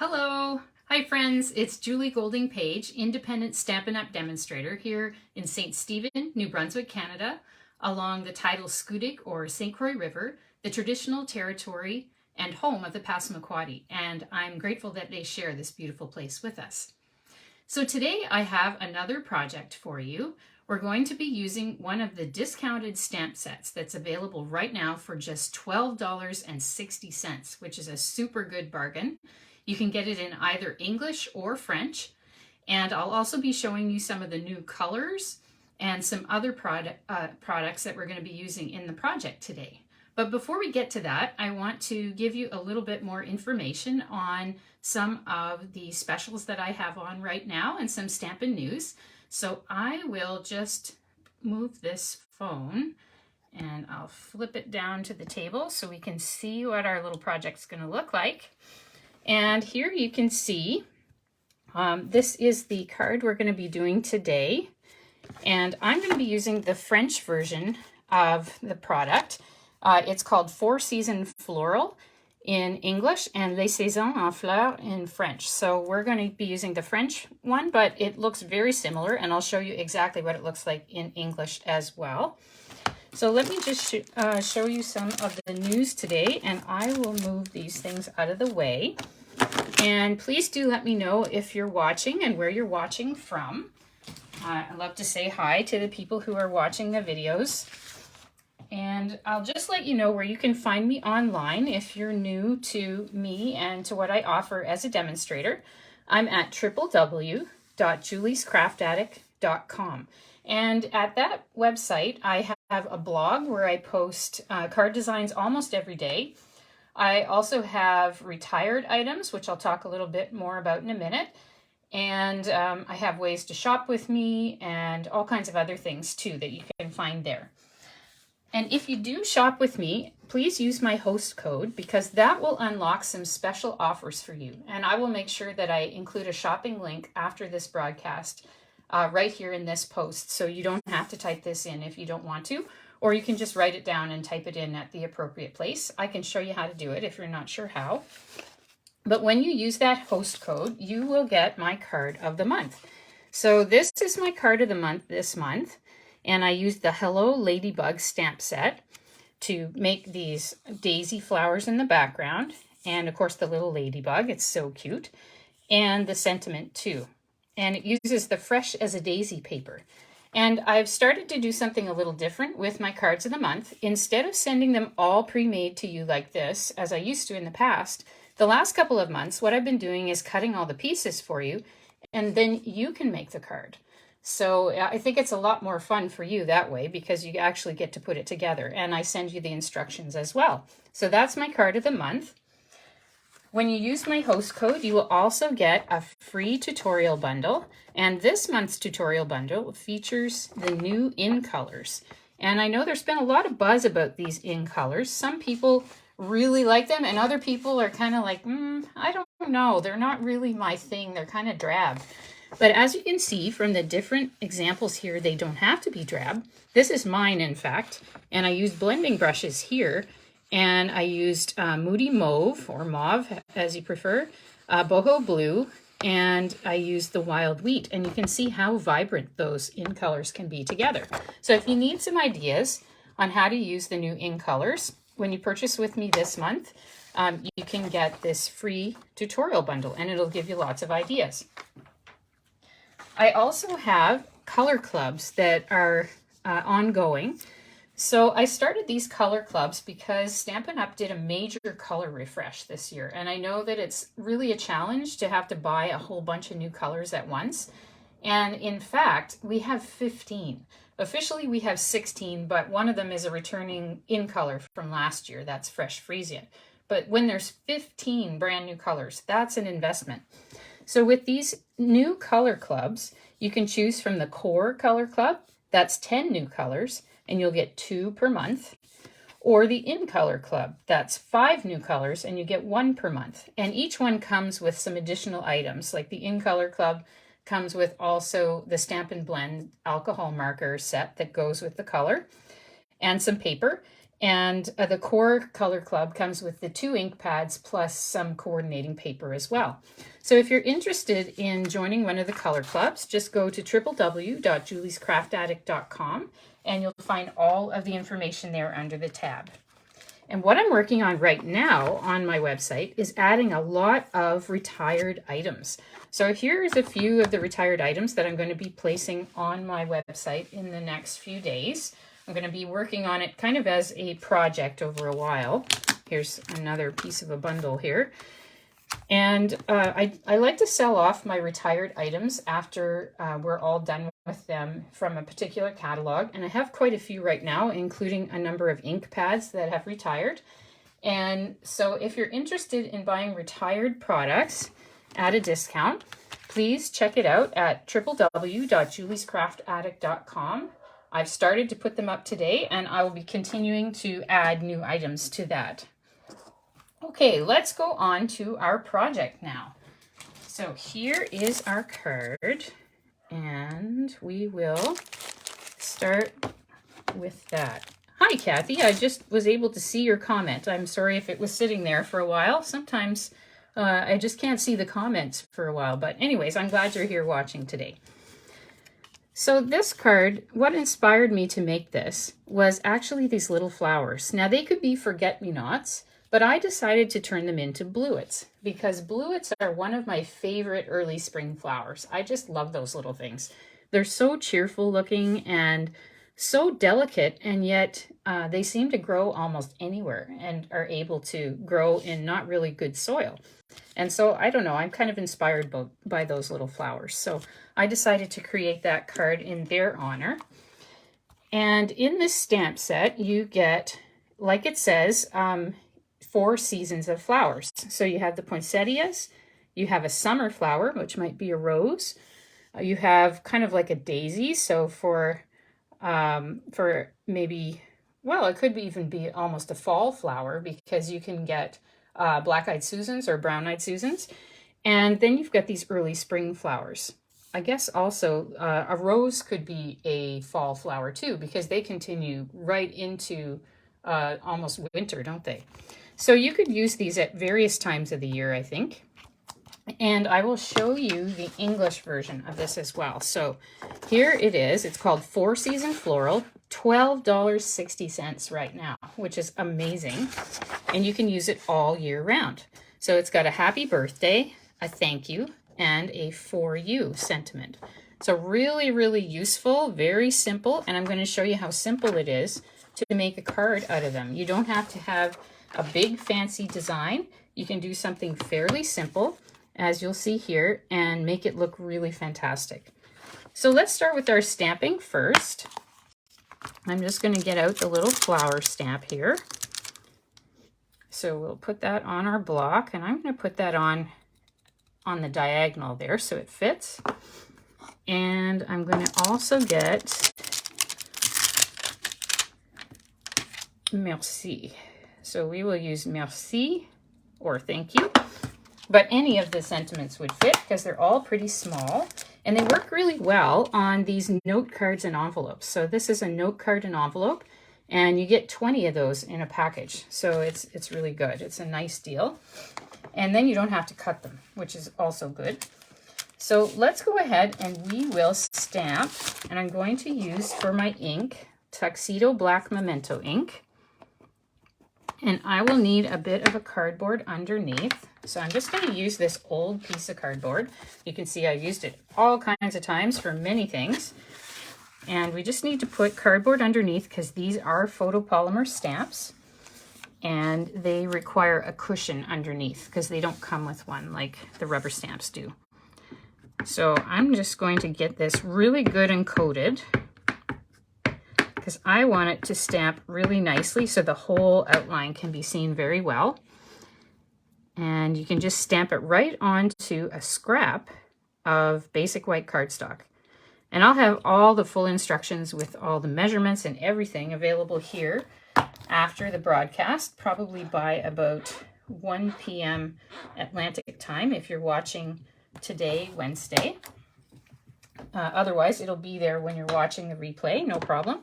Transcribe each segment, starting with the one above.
Hello. Hi friends, it's Julie Golding Page, independent Stampin' Up! Demonstrator here in St. Stephen, New Brunswick, Canada, along the tidal Scoodic or St. Croix River, the traditional territory and home of the Passamaquoddy, and I'm grateful that they share this beautiful place with us. So today I have another project for you. We're going to be using one of the discounted stamp sets that's available right now for just $12.60, which is a super good bargain. You can get it in either English or French, and I'll also be showing you some of the new colors and some other products that we're going to be using in the project today. But before we get to that, I want to give you a little bit more information on some of the specials that I have on right now and some Stampin' News. So I will just move this phone and I'll flip it down to the table so we can see what our little project's going to look like. And here you can see, this is the card we're going to be doing today. And I'm going to be using the French version of the product. It's called Four Season Floral in English and Les Saisons en Fleurs in French. So we're going to be using the French one, but it looks very similar, and I'll show you exactly what it looks like in English as well. So let me just show you some of the news today, and I will move these things out of the way. And please do let me know if you're watching and where you're watching from. I love to say hi to the people who are watching the videos. And I'll just let you know where you can find me online if you're new to me and to what I offer as a demonstrator. I'm at www.juliescraftaddict.com. And at that website, I have a blog where I post card designs almost every day. I also have retired items, which I'll talk a little bit more about in a minute. And I have ways to shop with me and all kinds of other things too that you can find there. And if you do shop with me, please use my host code because that will unlock some special offers for you. And I will make sure that I include a shopping link after this broadcast right here in this post. So you don't have to type this in if you don't want to, or you can just write it down and type it in at the appropriate place. I can show you how to do it if you're not sure how. But when you use that host code, you will get my card of the month. So this is my card of the month this month. And I used the Hello Ladybug stamp set to make these daisy flowers in the background. And of course the little ladybug, it's so cute. And the sentiment too. And it uses the Fresh as a Daisy paper. And I've started to do something a little different with my cards of the month. Instead of sending them all pre-made to you like this, as I used to in the past, the last couple of months, what I've been doing is cutting all the pieces for you, and then you can make the card. So I think it's a lot more fun for you that way because you actually get to put it together, and I send you the instructions as well. So that's my card of the month. When you use my host code, you will also get a free tutorial bundle, and this month's tutorial bundle features the new in colors. And I know there's been a lot of buzz about these in colors. Some people really like them, and other people are kind of like, I don't know, they're not really my thing, they're kind of drab. But as you can see from the different examples here, they don't have to be drab. This is mine, in fact, and I used blending brushes here, and I used Moody Mauve, or Mauve, as you prefer, Boho Blue, and I used the Wild Wheat, and you can see how vibrant those in colors can be together. So if you need some ideas on how to use the new in colors, when you purchase with me this month, you can get this free tutorial bundle, and it'll give you lots of ideas. I also have color clubs that are ongoing. So I started these color clubs because Stampin' Up! Did a major color refresh this year. And I know that it's really a challenge to have to buy a whole bunch of new colors at once. And in fact, we have 15. Officially, we have 16, but one of them is a returning in color from last year. That's Fresh Frisia. But when there's 15 brand new colors, that's an investment. So with these new color clubs, you can choose from the core color club, that's 10 new colors, and you'll get 2 per month, or the in color club, that's 5 new colors, and you get 1 per month. And each one comes with some additional items, like the in color club comes with also the Stampin' Blend alcohol marker set that goes with the color, and some paper. And the core color club comes with the 2 ink pads plus some coordinating paper as well. So if you're interested in joining one of the color clubs, just go to www.juliescraftaddict.com and you'll find all of the information there under the tab. And what I'm working on right now on my website is adding a lot of retired items. So here's a few of the retired items that I'm going to be placing on my website in the next few days. I'm going to be working on it kind of as a project over a while. Here's another piece of a bundle here. And I like to sell off my retired items after we're all done with them from a particular catalog. And I have quite a few right now, including a number of ink pads that have retired. And so if you're interested in buying retired products at a discount, please check it out at www.juliescraftaddict.com. I've started to put them up today, and I will be continuing to add new items to that. Okay, let's go on to our project now. So here is our card, and we will start with that. Hi, Kathy. I just was able to see your comment. I'm sorry if it was sitting there for a while. Sometimes I just can't see the comments for a while. But anyways, I'm glad you're here watching today. So this card, what inspired me to make this was actually these little flowers. Now they could be forget-me-nots, but I decided to turn them into bluets because bluets are one of my favorite early spring flowers. I just love those little things. They're so cheerful looking and so delicate, and yet they seem to grow almost anywhere and are able to grow in not really good soil. And so, I don't know, I'm kind of inspired by those little flowers. So I decided to create that card in their honor. And in this stamp set, you get, like it says, 4 seasons of flowers. So you have the poinsettias, you have a summer flower, which might be a rose. You have kind of like a daisy. So for maybe, well, it could even be almost a fall flower because you can get black-eyed Susans or brown-eyed Susans. And then you've got these early spring flowers. I guess also a rose could be a fall flower too, because they continue right into almost winter, don't they? So you could use these at various times of the year, I think. And I will show you the English version of this as well. So here it is. It's called 4 Season Floral, $12.60 right now, which is amazing. And you can use it all year round. So it's got a happy birthday, a thank you, and a for you sentiment. So really, really useful, very simple. And I'm going to show you how simple it is to make a card out of them. You don't have to have a big fancy design. You can do something fairly simple, as you'll see here, and make it look really fantastic. So let's start with our stamping first. I'm just going to get out the little flower stamp here. So we'll put that on our block, and I'm going to put that on the diagonal there so it fits. And I'm going to also get merci. So we will use merci or thank you. But any of the sentiments would fit because they're all pretty small. And they work really well on these note cards and envelopes. So this is a note card and envelope, and you get 20 of those in a package. So it's really good. It's a nice deal. And then you don't have to cut them, which is also good. So let's go ahead and we will stamp. And I'm going to use for my ink, Tuxedo Black Memento ink. And I will need a bit of a cardboard underneath. So I'm just going to use this old piece of cardboard. You can see I used it all kinds of times for many things. And we just need to put cardboard underneath because these are photopolymer stamps. And they require a cushion underneath because they don't come with one like the rubber stamps do. So I'm just going to get this really good and coated because I want it to stamp really nicely so the whole outline can be seen very well. And you can just stamp it right onto a scrap of basic white cardstock. And I'll have all the full instructions with all the measurements and everything available here after the broadcast, probably by about 1 p.m. Atlantic time if you're watching today, Wednesday. Otherwise, it'll be there when you're watching the replay, no problem.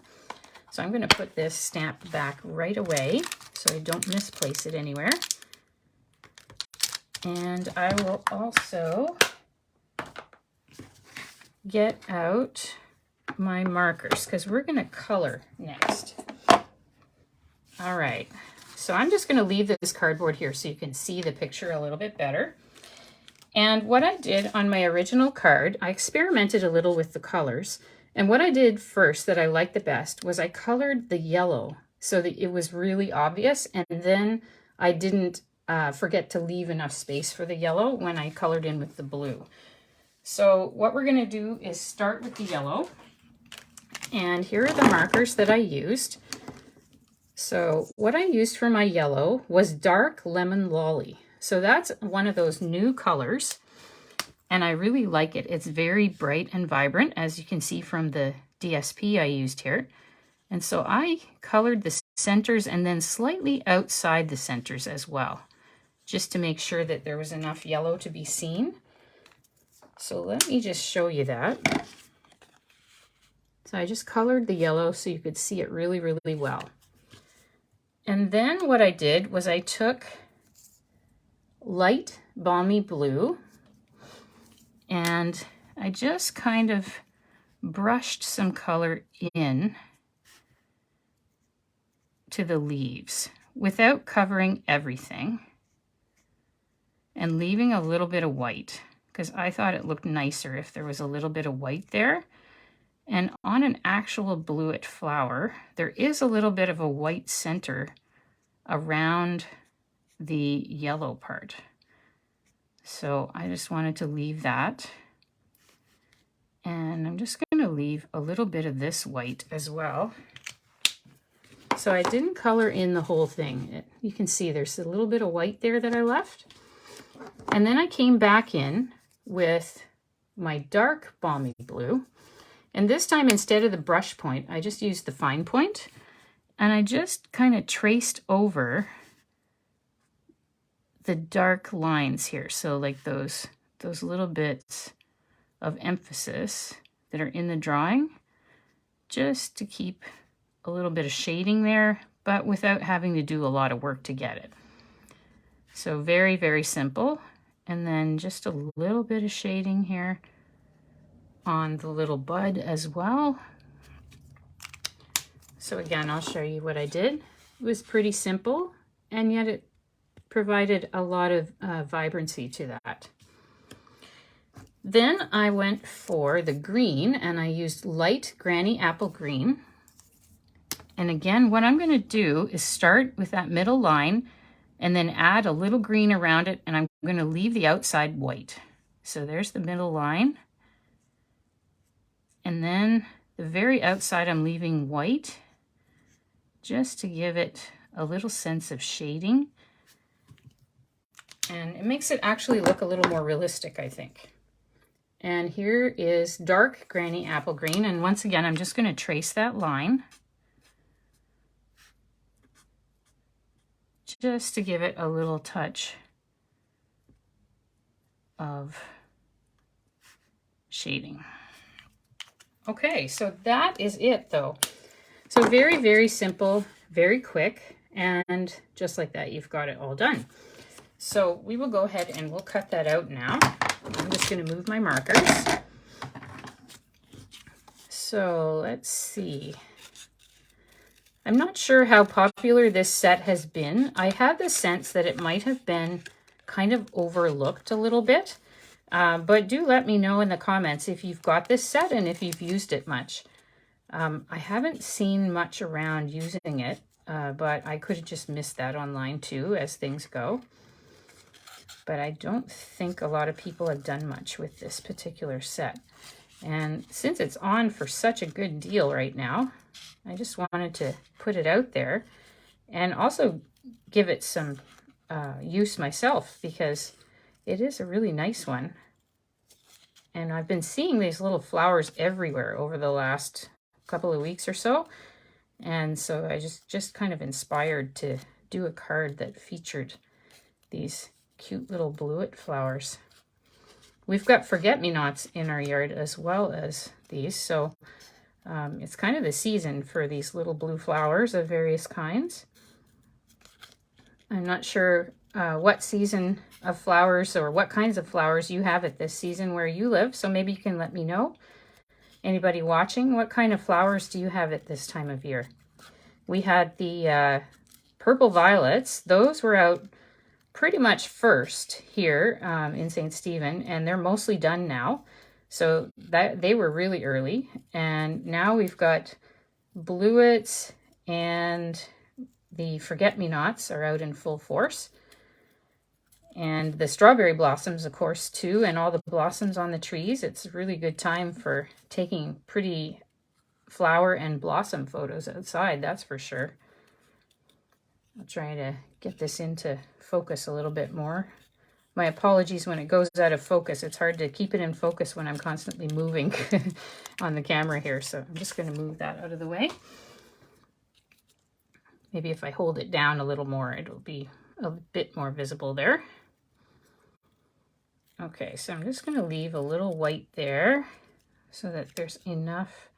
So I'm going to put this stamp back right away so I don't misplace it anywhere. And I will also get out my markers because we're going to color next. All right, so I'm just going to leave this cardboard here so you can see the picture a little bit better. And what I did on my original card, I experimented a little with the colors. And what I did first that I liked the best was I colored the yellow so that it was really obvious. And then I didn't forget to leave enough space for the yellow when I colored in with the blue. So what we're going to do is start with the yellow. And here are the markers that I used. So what I used for my yellow was dark lemon lolly. So that's one of those new colors, and I really like it. It's very bright and vibrant, as you can see from the DSP I used here. And so I colored the centers and then slightly outside the centers as well, just to make sure that there was enough yellow to be seen. So let me just show you that. So I just colored the yellow so you could see it really, really well. And then what I did was I took light balmy blue and I just kind of brushed some color in to the leaves without covering everything and leaving a little bit of white because I thought it looked nicer if there was a little bit of white there. And on an actual bluet flower, there is a little bit of a white center around the yellow part. So I just wanted to leave that. And I'm just going to leave a little bit of this white as well. So I didn't color in the whole thing. You can see there's a little bit of white there that I left. And then I came back in with my dark balmy blue. And this time, instead of the brush point, I just used the fine point. And I just kind of traced over the dark lines here. So like those little bits of emphasis that are in the drawing, just to keep a little bit of shading there, but without having to do a lot of work to get it. So very, very simple. And then just a little bit of shading here on the little bud as well. So again, I'll show you what I did. It was pretty simple, and yet it provided a lot of vibrancy to that. Then I went for the green, and I used light Granny Apple Green. And again, what I'm going to do is start with that middle line and then add a little green around it, and I'm going to leave the outside white. So there's the middle line. And then the very outside I'm leaving white, just to give it a little sense of shading. And it makes it actually look a little more realistic, I think. And here is dark Granny Apple Green. And once again, I'm just going to trace that line, just to give it a little touch of shading. Okay, so that is it though. So very, very simple, very quick, and just like that, you've got it all done. So we will go ahead and we'll cut that out now. I'm just going to move my markers. So let's see. I'm not sure how popular this set has been. I have the sense that it might have been kind of overlooked a little bit. But do let me know in the comments if you've got this set and if you've used it much. I haven't seen much around using it, but I could have just missed that online too as things go. But I don't think a lot of people have done much with this particular set. And since it's on for such a good deal right now, I just wanted to put it out there and also give it some use myself, because it is a really nice one. And I've been seeing these little flowers everywhere over the last couple of weeks or so. And so I just kind of inspired to do a card that featured these cute little bluet flowers. We've got forget-me-nots in our yard as well as these. So It's kind of the season for these little blue flowers of various kinds. I'm not sure what season of flowers or what kinds of flowers you have at this season where you live, so maybe you can let me know. Anybody watching, what kind of flowers do you have at this time of year? We had the purple violets. Those were out pretty much first here in St. Stephen, and they're mostly done now. So that they were really early. And now we've got bluets, and the forget-me-nots are out in full force. And the strawberry blossoms, of course, too, and all the blossoms on the trees. It's a really good time for taking pretty flower and blossom photos outside, that's for sure. I'll try to get this into focus a little bit more. My apologies when it goes out of focus. It's hard to keep it in focus when I'm constantly moving on the camera here. So I'm just going to move that out of the way. Maybe if I hold it down a little more, it'll be a bit more visible there. Okay, so I'm just going to leave a little white there so that there's enough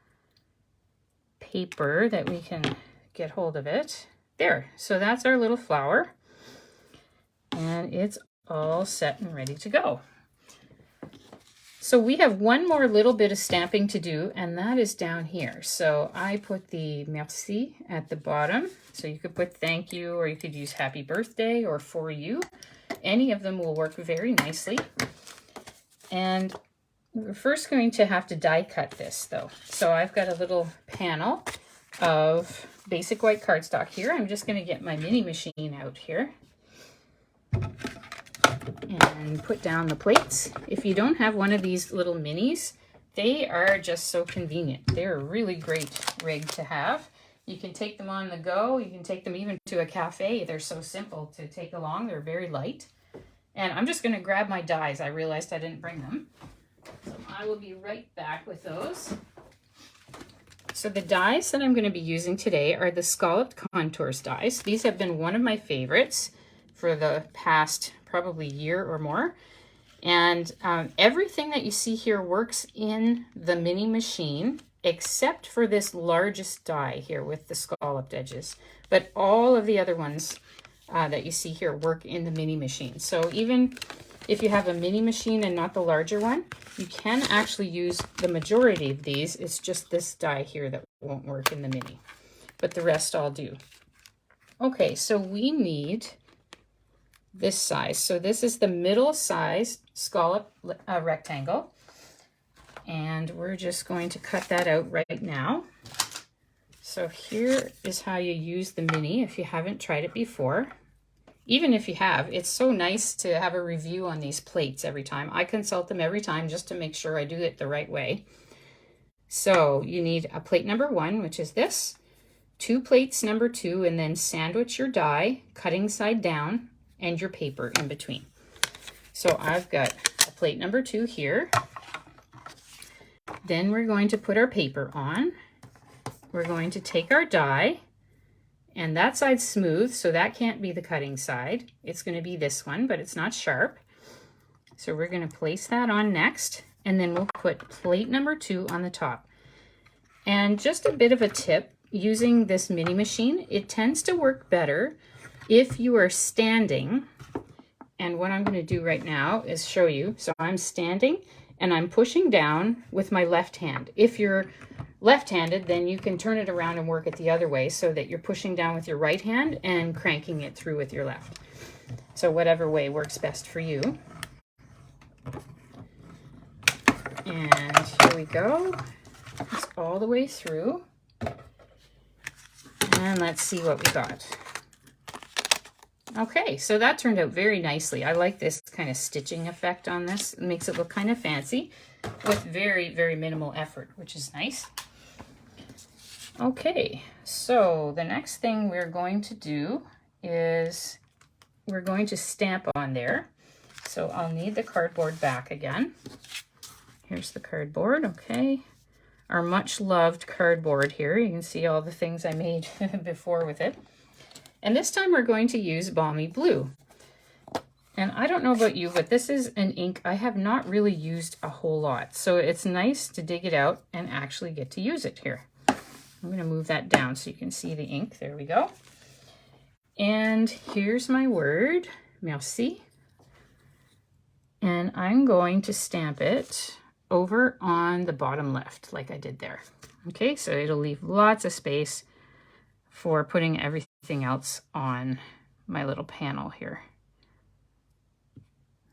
paper that we can get hold of it. There, so that's our little flower. And it's all set and ready to go. So we have one more little bit of stamping to do, and that is down here. So I put the merci at the bottom. So you could put thank you, or you could use happy birthday or for you. Any of them will work very nicely. And we're first going to have to die cut this though. So I've got a little panel of basic white cardstock here. I'm just going to get my mini machine out here and put down the plates. If you don't have one of these little minis, they are just so convenient. They're a really great rig to have. You can take them on the go. You can take them even to a cafe. They're so simple to take along. They're very light. And I'm just going to grab my dies. I realized I didn't bring them. So I will be right back with those. So the dies that I'm going to be using today are the Scalloped Contours dies. These have been one of my favorites for the past probably year or more. And everything that you see here works in the mini machine except for this largest die here with the scalloped edges. But all of the other ones that you see here work in the mini machine. So even if you have a mini machine and not the larger one, you can actually use the majority of these. It's just this die here that won't work in the mini, but the rest all do. Okay, so we need this size. So this is the middle size scallop rectangle. And we're just going to cut that out right now. So here is how you use the mini if you haven't tried it before. Even if you have, it's so nice to have a review on these plates every time. I consult them every time just to make sure I do it the right way. So you need a plate number 1, which is this, 2 plates number 2, and then sandwich your die, cutting side down, and your paper in between. So I've got a plate number 2 here. Then we're going to put our paper on. We're going to take our die, and that side's smooth, so that can't be the cutting side. It's going to be this one, but it's not sharp. So we're going to place that on next, and then we'll put plate number 2 on the top. And just a bit of a tip, using this mini machine, it tends to work better if you are standing. And what I'm going to do right now is show you. So I'm standing, and I'm pushing down with my left hand. If you're left-handed, then you can turn it around and work it the other way so that you're pushing down with your right hand and cranking it through with your left. So whatever way works best for you. And here we go. It's all the way through. And let's see what we got. Okay, so that turned out very nicely. I like this kind of stitching effect on this. It makes it look kind of fancy with very, very minimal effort, which is nice. Okay, so the next thing we're going to do is we're going to stamp on there. So I'll need the cardboard back again. Here's the cardboard, okay. Our much loved cardboard here. You can see all the things I made before with it. And this time we're going to use Balmy Blue. And I don't know about you, but this is an ink I have not really used a whole lot. So it's nice to dig it out and actually get to use it here. I'm going to move that down so you can see the ink. There we go. And here's my word, merci. And I'm going to stamp it over on the bottom left like I did there. Okay, so it'll leave lots of space for putting everything else on my little panel here.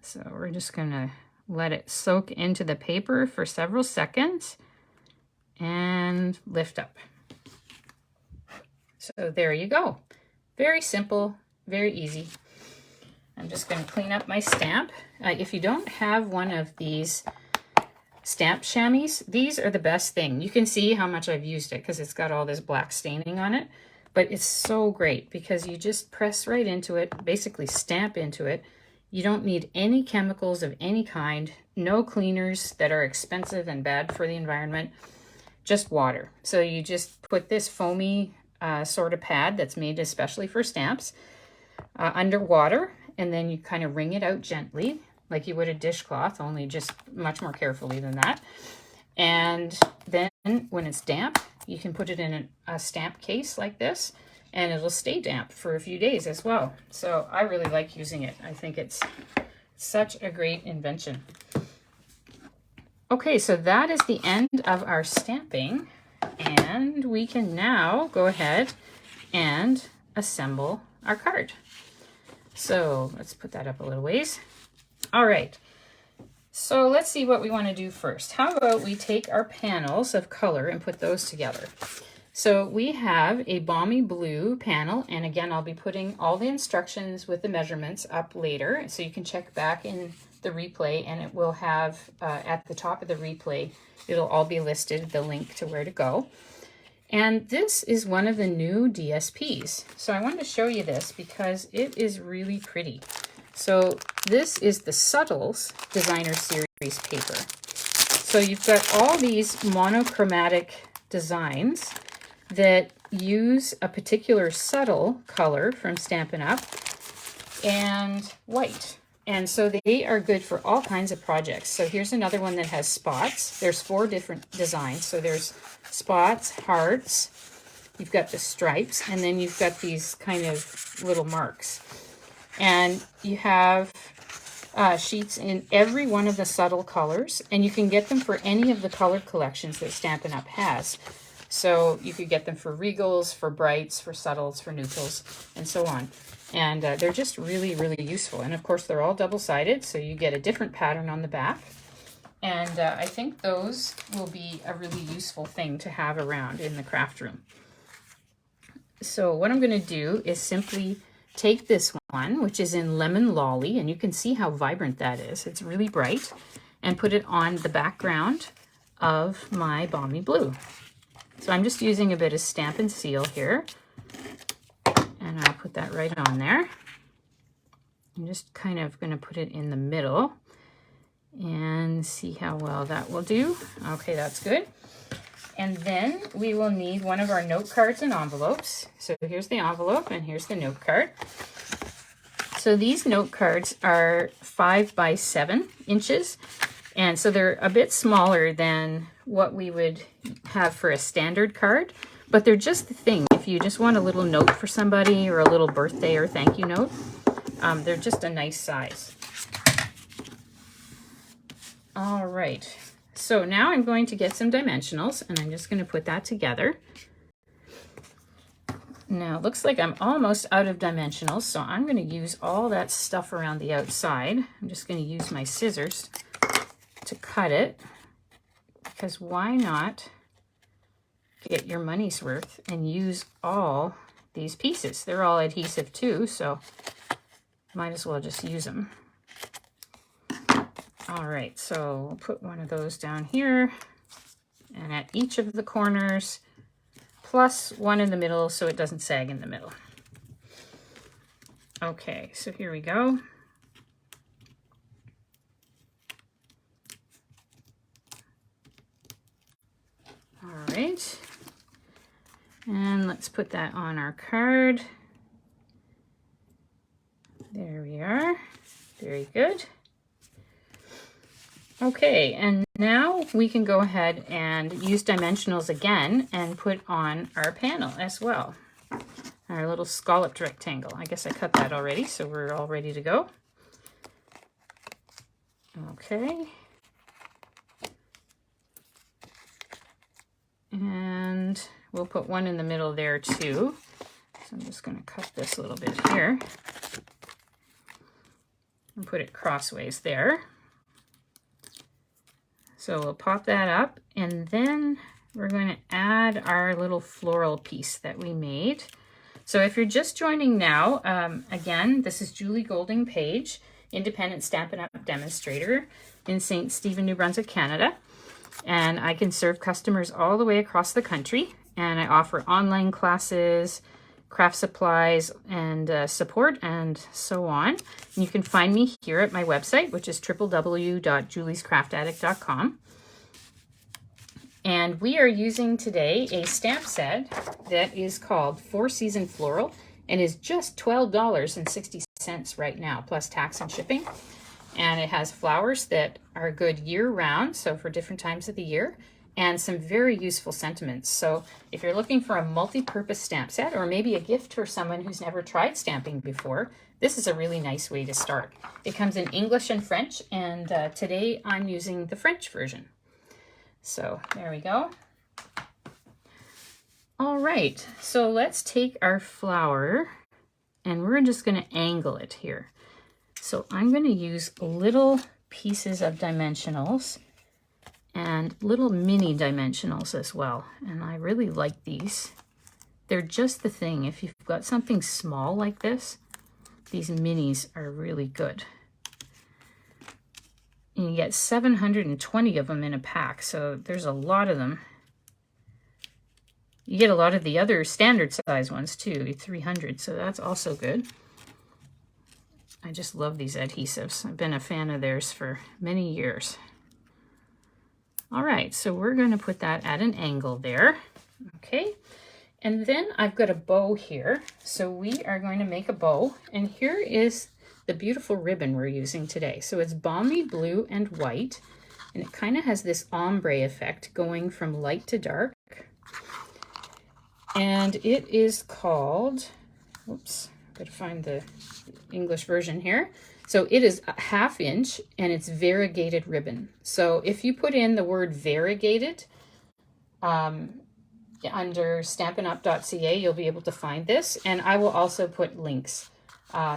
So we're just going to let it soak into the paper for several seconds and lift up. So there you go. Very simple, very easy. I'm just going to clean up my stamp. If you don't have one of these stamp chamois, these are the best thing. You can see how much I've used it because it's got all this black staining on it. But it's so great because you just press right into it, basically stamp into it. You don't need any chemicals of any kind, no cleaners that are expensive and bad for the environment, just water. So you just put this foamy sort of pad that's made especially for stamps under water, and then you kind of wring it out gently like you would a dishcloth, only just much more carefully than that. And then when it's damp, you can put it in a stamp case like this, and it'll stay damp for a few days as well. So I really like using it. I think it's such a great invention. Okay, so that is the end of our stamping, and we can now go ahead and assemble our card. So let's put that up a little ways. All right. So let's see what we want to do first. How about we take our panels of color and put those together. So we have a balmy blue panel, and again, I'll be putting all the instructions with the measurements up later, so you can check back in the replay, and it will have at the top of the replay, it'll all be listed, the link to where to go. And this is one of the new DSPs. So I wanted to show you this because it is really pretty. So this is the Subtles Designer Series paper. So you've got all these monochromatic designs that use a particular subtle color from Stampin' Up! And white. And so they are good for all kinds of projects. So here's another one that has spots. There's 4 different designs. So there's spots, hearts, you've got the stripes, and then you've got these kind of little marks. And you have sheets in every one of the subtle colors, and you can get them for any of the color collections that Stampin' Up! Has. So you could get them for regals, for brights, for subtles, for neutrals, and so on. And they're just really, really useful. And of course, they're all double-sided, so you get a different pattern on the back. And I think those will be a really useful thing to have around in the craft room. So what I'm going to do is simply take this one, which is in Lemon Lolly, and you can see how vibrant that is. It's really bright, and put it on the background of my balmy blue. So I'm just using a bit of Stampin' Seal here, and I'll put that right on there. I'm just kind of going to put it in the middle and see how well that will do. Okay, that's good. And then we will need one of our note cards and envelopes. So here's the envelope and here's the note card. So these note cards are 5 by 7 inches. And so they're a bit smaller than what we would have for a standard card, but they're just the thing. If you just want a little note for somebody or a little birthday or thank you note, they're just a nice size. All right, so now I'm going to get some dimensionals, and I'm just going to put that together. Now, it looks like I'm almost out of dimensionals, so I'm going to use all that stuff around the outside. I'm just going to use my scissors to cut it, because why not get your money's worth and use all these pieces? They're all adhesive too, so might as well just use them. All right, so we'll put one of those down here, and at each of the corners, plus one in the middle so it doesn't sag in the middle. Okay, so here we go. All right, and let's put that on our card. There we are. Very good. Okay, and now we can go ahead and use dimensionals again and put on our panel as well. Our little scalloped rectangle. I guess I cut that already, so we're all ready to go. Okay. And we'll put one in the middle there too. So I'm just going to cut this a little bit here and put it crossways there. So we'll pop that up, and then we're going to add our little floral piece that we made. So if you're just joining now, again, this is Julie Golding Page, independent Stampin' Up! Demonstrator in St. Stephen, New Brunswick, Canada. And I can serve customers all the way across the country. And I offer online classes, craft supplies, and support, and so on. And you can find me here at my website, which is www.juliescraftaddict.com. And we are using today a stamp set that is called 4-Season Floral and is just $12.60 right now, plus tax and shipping. And it has flowers that are good year-round, so for different times of the year, and some very useful sentiments. So if you're looking for a multi-purpose stamp set, or maybe a gift for someone who's never tried stamping before, this is a really nice way to start. It comes in English and French, and today I'm using the French version. So there we go. All right, so let's take our flower and we're just going to angle it here. So I'm going to use little pieces of dimensionals and little mini dimensionals as well. And I really like these. They're just the thing. If you've got something small like this, these minis are really good. And you get 720 of them in a pack, so there's a lot of them. You get a lot of the other standard size ones too, 300, so that's also good. I just love these adhesives. I've been a fan of theirs for many years. All right, so we're going to put that at an angle there. Okay, and then I've got a bow here. So we are going to make a bow, and here is the beautiful ribbon we're using today. So it's balmy blue and white, and it kind of has this ombre effect going from light to dark. And it is called, oops, gotta find the English version here. So it is a 1/2 inch and it's variegated ribbon. So if you put in the word variegated under stampinup.ca, you'll be able to find this. And I will also put links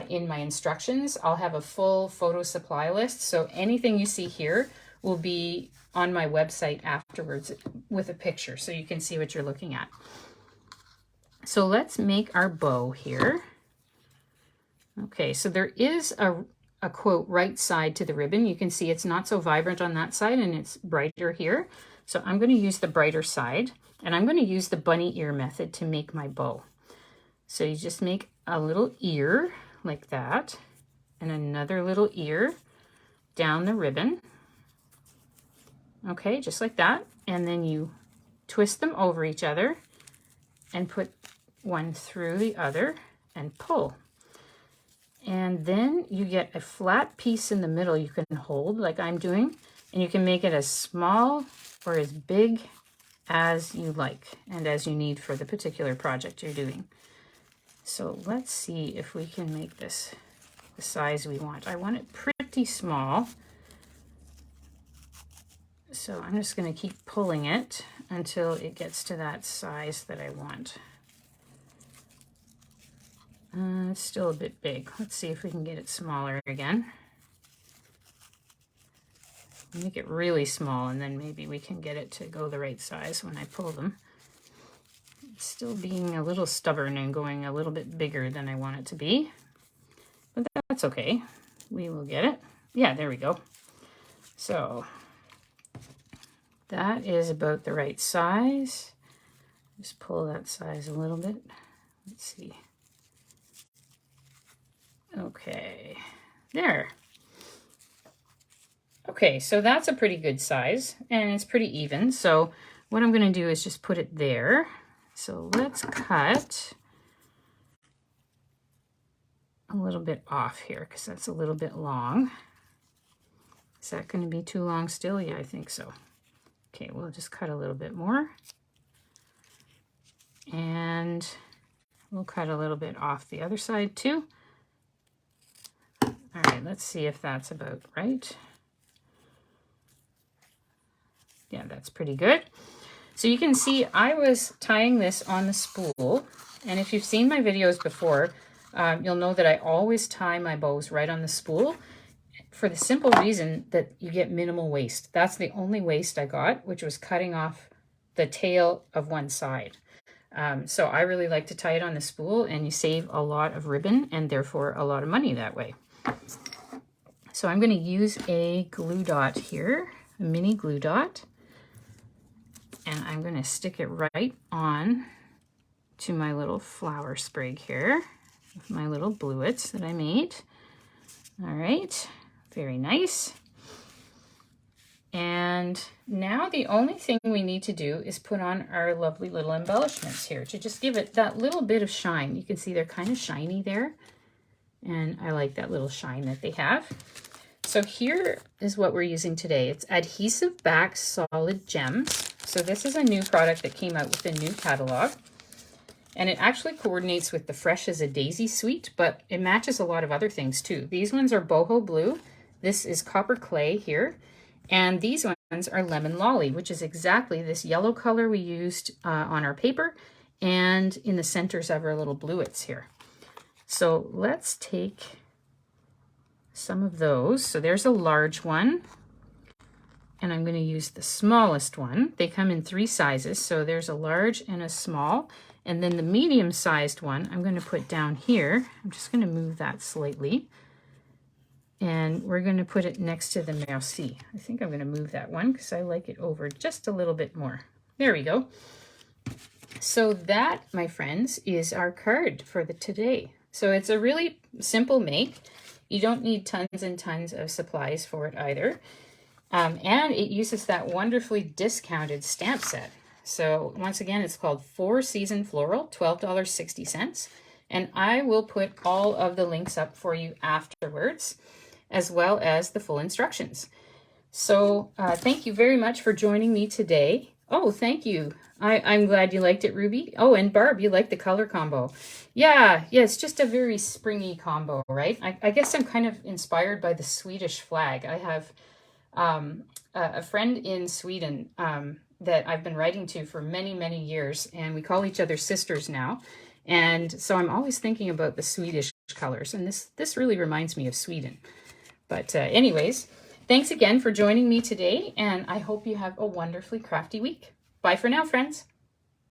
in my instructions. I'll have a full photo supply list. So anything you see here will be on my website afterwards with a picture so you can see what you're looking at. So let's make our bow here. Okay, so there is a quote right side to the ribbon. You can see it's not so vibrant on that side and it's brighter here. So I'm going to use the brighter side, and I'm going to use the bunny ear method to make my bow. So you just make a little ear like that and another little ear down the ribbon. Okay, just like that. And then you twist them over each other and put one through the other and pull. And then you get a flat piece in the middle you can hold like I'm doing, and you can make it as small or as big as you like and as you need for the particular project you're doing. So let's see if we can make this the size we want. I want it pretty small. So I'm just going to keep pulling it until it gets to that size that I want. It's still a bit big. Let's see if we can get it smaller again. Make it really small, and then maybe we can get it to go the right size when I pull them. It's still being a little stubborn and going a little bit bigger than I want it to be. But that's okay. We will get it. Yeah, there we go. So that is about the right size. Just pull that size a little bit. Let's see. Okay, there. Okay, so that's a pretty good size and it's pretty even. So what I'm going to do is just put it there. So let's cut a little bit off here because that's a little bit long. Is that going to be too long still? Yeah, I think so. Okay, we'll just cut a little bit more. And we'll cut a little bit off the other side too. All right, let's see if that's about right. Yeah, that's pretty good. So you can see I was tying this on the spool, and if you've seen my videos before, you'll know that I always tie my bows right on the spool for the simple reason that you get minimal waste. That's the only waste I got, which was cutting off the tail of one side. So I really like to tie it on the spool, and you save a lot of ribbon and therefore a lot of money that way. So I'm going to use a glue dot here, a mini glue dot. And I'm going to stick it right on to my little flower sprig here with my little bluets that I made. All right, very nice. And now the only thing we need to do is put on our lovely little embellishments here to just give it that little bit of shine. You can see they're kind of shiny there, and I like that little shine that they have. So here is what we're using today. It's adhesive back solid gems. So this is a new product that came out with a new catalog, and it actually coordinates with the Fresh as a Daisy suite, but it matches a lot of other things too. These ones are boho blue. This is copper clay here, and these ones are lemon lolly, which is exactly this yellow color we used on our paper and in the centers of our little bluets here. So let's take some of those. So there's a large one, and I'm going to use the smallest one. They come in 3 sizes, so there's a large and a small, and then the medium-sized one I'm going to put down here. I'm just going to move that slightly, and we're going to put it next to the merci. I think I'm going to move that one because I like it over just a little bit more. There we go. So that, my friends, is our card for today. So it's a really simple make. You don't need tons and tons of supplies for it either. And it uses that wonderfully discounted stamp set. So once again, it's called 4 Season Floral, $12.60. And I will put all of the links up for you afterwards, as well as the full instructions. So thank you very much for joining me today. Oh, thank you. I'm glad you liked it, Ruby. Oh, and Barb, you like the color combo. Yeah, it's just a very springy combo, right? I guess I'm kind of inspired by the Swedish flag. I have a friend in Sweden that I've been writing to for many, many years, and we call each other sisters now. And so I'm always thinking about the Swedish colors, and this really reminds me of Sweden. But anyways, thanks again for joining me today, and I hope you have a wonderfully crafty week. Bye for now, friends.